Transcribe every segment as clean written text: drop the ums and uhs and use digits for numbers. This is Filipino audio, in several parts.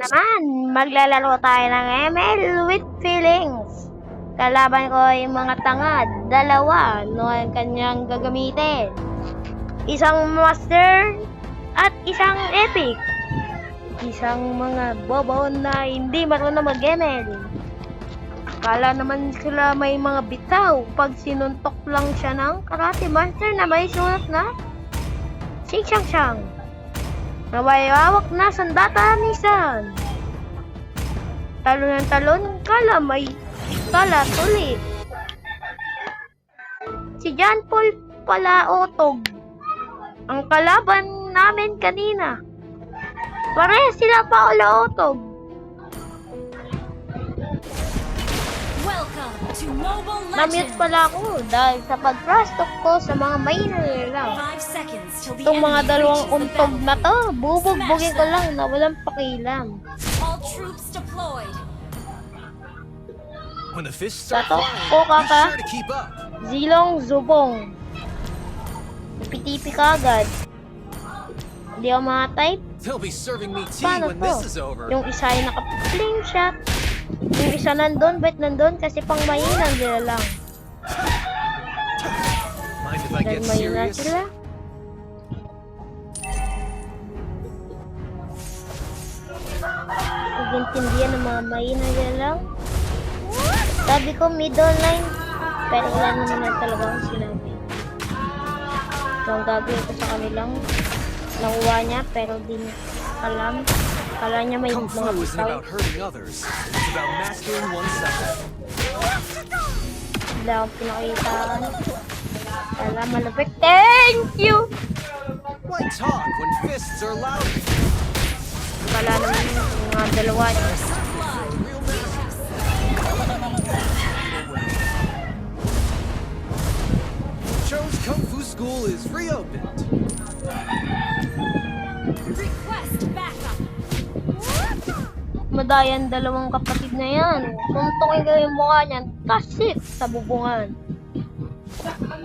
naman, maglalaro tayo ng ML with feelings. Kalaban ko yung mga tangad, dalawa, no ang kanyang gagamitin. Isang master at isang epic. Isang mga bobo na hindi marunong mag-ML. Kala naman sila may mga bitaw pag sinuntok lang siya ng karate master na may sulat na Shang-Shang. Nawayawak na sandata ni San. Talon ng talon, kala tulit. Si John Paul pala otog. Ang kalaban namin kanina. Pareha sila pa otog. Na-mute pala ako dahil sa pag-trash talk ko sa mga minor lang. Itong mga dalawang untog na to, bubugbugin ko lang na walang pakialam. Tatok ko kaka, Zilong Zubong. Tipi-tipi ka agad. Hindi ako mga-type. Paano to? Yung isa ay naka-fling shot. Yung isa nandun, ba't nandun? Kasi pang mainang sila lang. Dahil mahina sila. Nag-intindihan ng mga mahina sila lang. Sabi ko mid online, pero wala naman talaga akong sinabi. So ang gagawin ko sa kanilang, nakuha niya pero di niya alam. Kala niya may mga bitaw. Wala akong pinakitaan. Kala malapit. Thank you! Kala naman yung mga dalawa niya. Joe's Kung Fu School is reopened. Request backup. Madayan dalawang kapatid na yan. Tuntukin ko yung mukha niyan, tasik sa bubungan.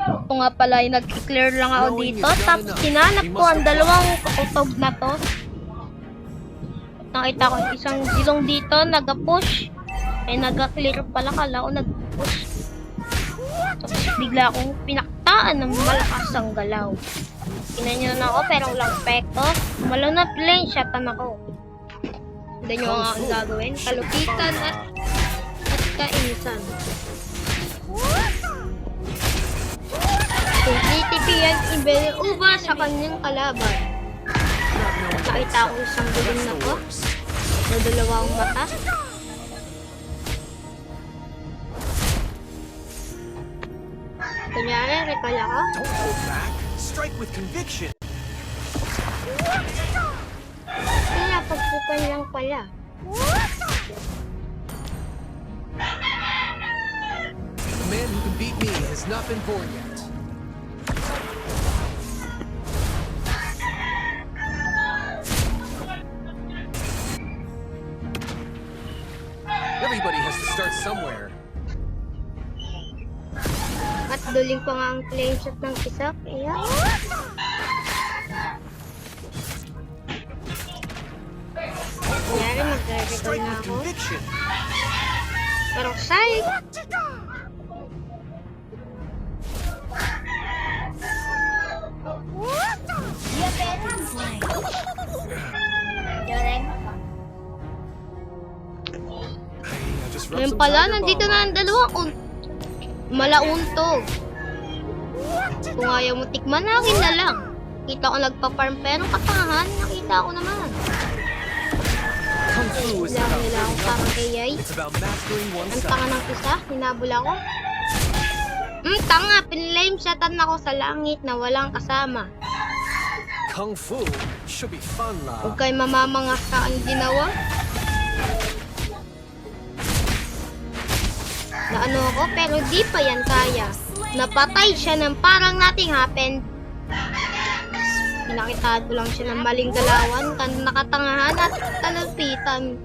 Ito nga pala, nag-clear lang ako dito. Tapos sinanap ko ang dalawang kakutog na to. Nakita ko isang zilong dito, nag-push. Eh, nag-clear pala, kala ko nag-push. Tapos bigla akong pinaktaan ng malakas ang galaw. Kinanya na ako pero walang epekto. Malaw na plane shotan ako. Hindi nyo nga ang gagawin. Kalupitan at kainisan. Kung titipian, ibig-uba sa kanyang kalaban. Nakita ko isang guling na to. Na dalawang mata. Kunyari, rekala ka. Don't hold back. Strike with conviction. Kaya pagpukan lang pala. The man who can beat me has not been born yet. Everybody has to start somewhere. At duling pa nga ang plane shot ng isa. Kaya... Kunyari, mag-recall na ako. Pero say! Ngayon pala, nandito na ang dalawang malauntog. Kung ayaw mo tikman, akin na lang. Kita ko nagpa-farm pero katangahan, nakita ko naman. Lang nila akong parang kayay. Ang tanga ng isa, hinabol ako. Tanga, pinlame shotan ako sa langit na walang kasama. Kung Fu should be fun, la. Huwag kayo mamamangas sa ang ginawa. Na ano ako, pero di pa yan kaya. Napatay siya ng parang nothing happened. Pinakita ko lang siya ng maling galawan, nakatangahan at kalupitan.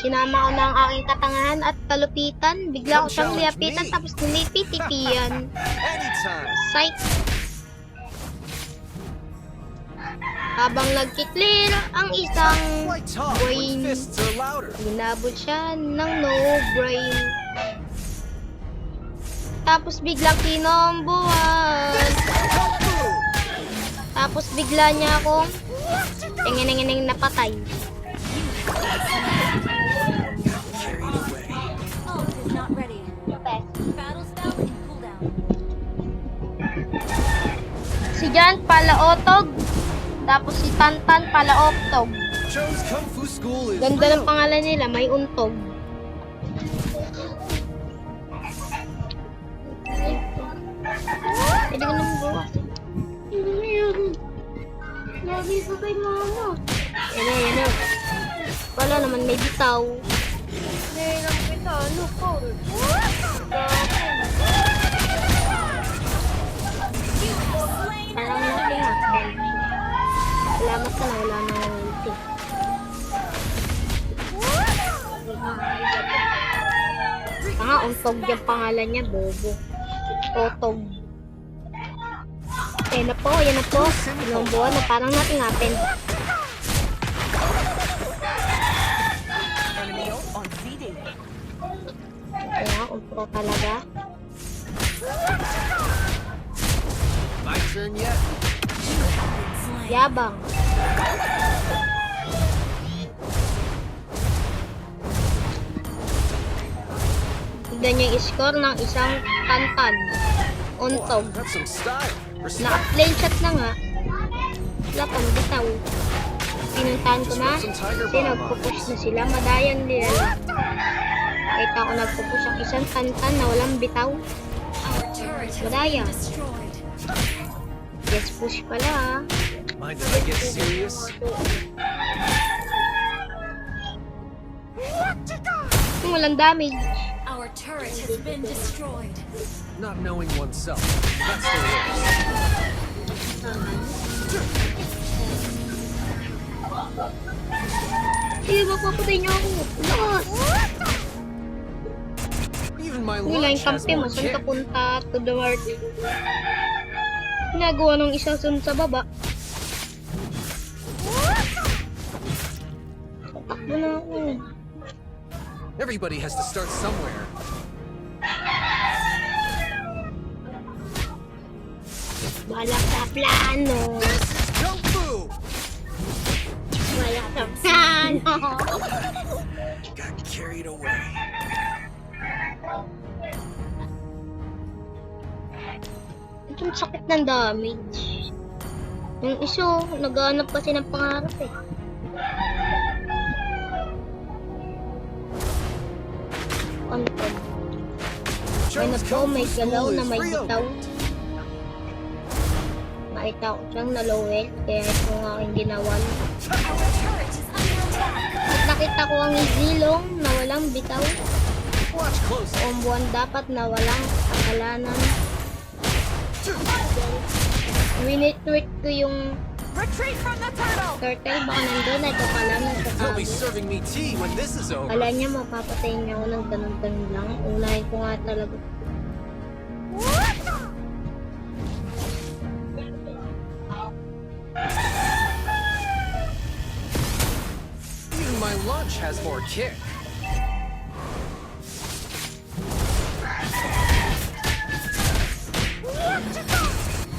Sinama ko na ang aking katangahan at kalupitan. Bigla ko siyang liapitan tapos nilipitipian. Psych! Habang nagkiklir ang isang Why talk when brain, fists are louder? ginabot siya ng no brain. Tapos biglang kinombuhan. Kung Fu! Tapos bigla niya akong tingin napatay. Ult is not ready. Battle spell in cooldown. Si Jan palaotog. Tapos si Tantan palaoptog. Joe's Kung Fu School is Ganda ng real. pangalan nila, may untog. Pwede ka nang bukas. Lagi ko kay mama. Yan na. Wala naman, may bitaw. May lang bitaw, ano po? Parang natin natin. Salamat ka na, wala nang ulti. Untog yung pangalan niya, bobo. Otog. Yan na po. Ilang buwan na parang natin. Kaya, untog talaga. My turn yet? Yabang. Tignan niyo yung score ng isang Tantan. Untog. That's some style. Respect. Naka-plane shot na nga. Wala pang bitaw. Pinuntahan ko na. Kasi nagpupush na sila. Madayan nila lang. Kahit ako nagpupush ang isang Tantan na walang bitaw. Our turret has Madaya. been destroyed. Yes, push pala. Mind if I get serious? Kung walang damage. Our turret has been destroyed. Not knowing oneself. That's the worst. Sige, mapapatay niyo ako. Lakas! Even my Nila lunch yung has kampi mo. more Saan kick. ka punta? To the north. Ginagawa ng isa sun sa baba. Takbo na ako. Everybody has to start somewhere. Balak sa plano. This is Kung Fu! Balak sa plano. Got carried away. Itong sakit ng damage. Yung iso, naghahanap kasi ng pangarap eh. Antog. May Joe's napo, Kung may Fu galaw School na is may real. bitaw. Makita ko siyang nalowel, kaya ito ang aking ginawan. Our turret is under attack. At nakita ko ang izilong na walang bitaw. Watch close. O ang buwan dapat na walang akalanan. Winitweet ko yung Retreat from the turtle. turtle, baka nandun, ito pala They'll be nagkatago. serving me tea when this is over. Kala niya mapapatay niya ako ng ganun-ganun lang. Unahin ko nga talaga. Even my lunch has more kick.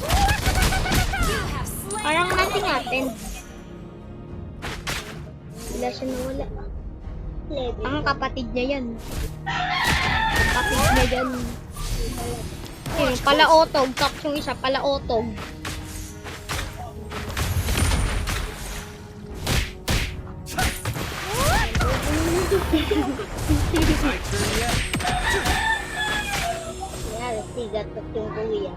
You have slain. Parang natin. Wala siya nawala. Ang kapatid niya yan. Kapatid niya yan. Yun, palaotog. Tapos yung isa, palaotog. My turn yet? Yan, sigat at yung kuya.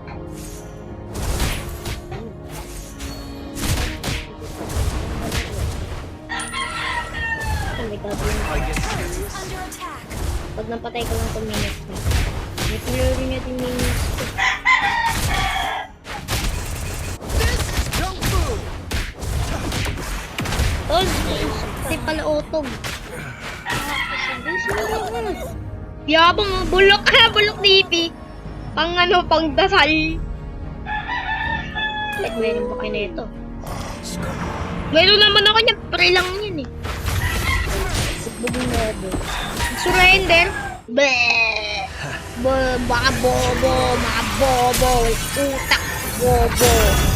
May gagawin. I get Turret serious? is under attack. Pag napatay ko lang 2 minutes na. May pinuri niya 2 minutes ko. This is Kung Fu! Tol, kasi pala otog. Yabang mo, bulok ka, bulok TV. Pang ano, pang dasal. Like, meron ba kayo na ito? Meron naman ako niya, pre lang yun eh. Surrender. Bleh. Mga bobo, utak, bobo.